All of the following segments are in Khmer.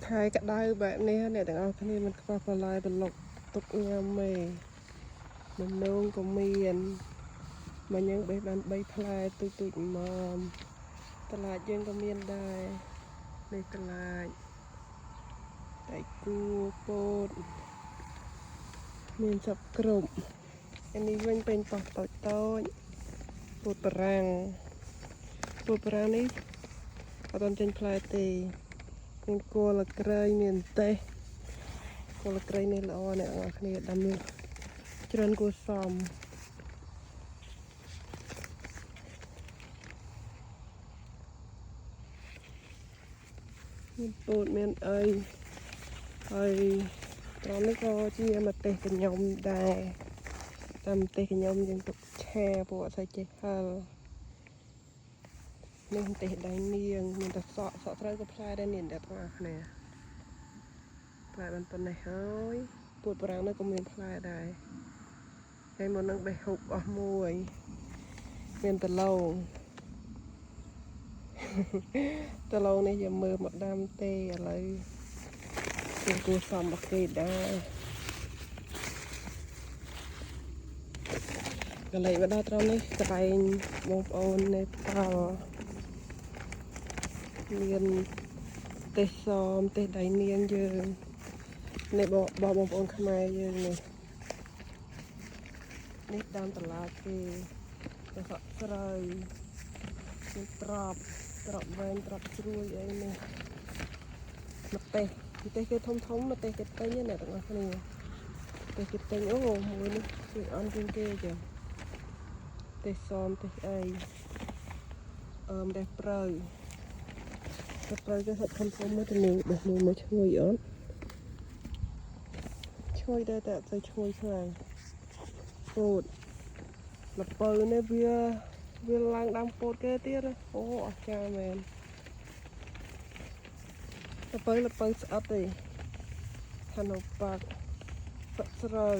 khai cái đai bạn nè nèទាំងអស់គ្នាមិនខ្វះបន្លែបន្លុកទុកញ៉ាំទេមិននងក៏មានមកយើងបេះបាន3ផ្លែទូចមកតឡាចយើងក៏មានដែរនេះតឡាចដៃគូពោតមានសពគ្រប់อันนี้វិញពេញប៉ោះតូចពោតបារាំងនេះអត់ទាន់ចេញផ្លែទេមានគល់ក្រៃមានទេគល់ក្រៃនេះល្អអ្នកនរគ្នាដាំនេះច្រើនគួរសមមានពោតមានអីហើយត្រង់នេះក៏ជាម្ទេសកញ្ញុំដែរតាមម្ទេសកញ្ញុំយើងទុកឆាព្រោះអត់សូវចេះហឹលនេះម្ទេសដៃនាងមានតែសក់ត្រូវក៏ផ្លែដែរនេះអ្នកទាំងអស់គ្នាផ្លែបានប៉ុណ្ណេះហើយពោតប្រាំងនេះក៏មានផ្លែដែរហើយមុននឹងបេះហូបអស់មួយមានតឡូងនេះយើងមើលមកដាំទេឥឡូវយើងគួរសមមកគេដែរកន្លែងមកដល់ត្រង់នេះកន្លែងបងប្អូននៅប៉ាល់មានទេសសមទេសដៃនាងយើងនេះបងប្អូនខ្មែរយើងនេះដាំតឡាចគេទៅសក់ស្រូវមានត្រប់វែងត្រប់ជ្រួយអីនេះម្ទេសគេធំម្ទេសគេទិញណាទាំងអស់គ្នាម្ទេសគេទិញអូមួយនេះគឺអន់ជាងគេចឹងទេសសមទេសអីម្ទេសព្រៅគេសាច់ធំមកទៅនេះបេះមួយឈ្ងុយអត់ឈ្ងុយដែរតែអត់ទៅឈ្ងុយខ្លាំងពោតលពៅនេះវាឡើងដាំពោតគេទៀតអូអស្ចារ្យមែនលពៅស្អិតទេខាណូប៉ាក់សក់ស្រូវ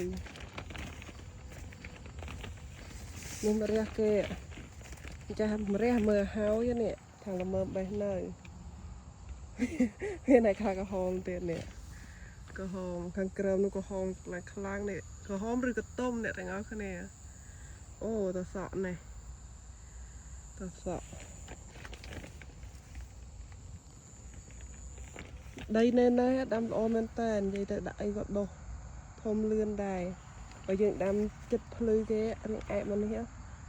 នេះម្រះគេចាស់ម្រះមើលហើយនេះខាងល្មើបេះនៅមានតែខាងក្រហមទៀតនេះក្រហមខាងក្រោមនោះក្រហមខ្លាំងនេះក្រហមឬក៏ទុំអ្នកទាំងអស់គ្នាអូតសក់នេះតសក់ដីណែដាំល្អមែនតើនិយាយទៅដាក់អីក៏ដុះធំលឿនដែរបើយើងដាំចិត្តភ្លឺគេរៀងអែបមកនេះ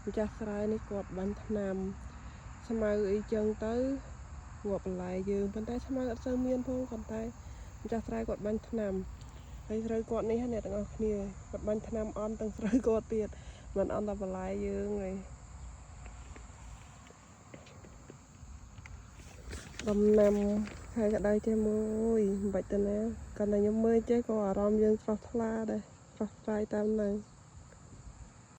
ម្ចាស់ស្រែនេះគាត់បាញ់ថ្នាំស្មៅអីចឹងទៅងាប់បន្លែយើងប៉ុន្តែស្មៅអត់សូវមានផងប៉ុន្តែម្ចាស់ស្រែគាត់បាញ់ថ្នាំហើយស្រូវគាត់នេះអ្នកទាំងអស់គ្នាគាត់បាញ់ថ្នាំអន់ទាំងស្រូវគាត់ទៀតមិនអន់តែបន្លែយើងទេដំណាំហើយក៏ដៅចេះមួយមិនបាច់ទៅណាគាត់តែខ្ញុំមើលចេះក៏អារម្មណ៍យើងស្រស់ថ្លាដែរស្រស់ស្រាយតាមនឹង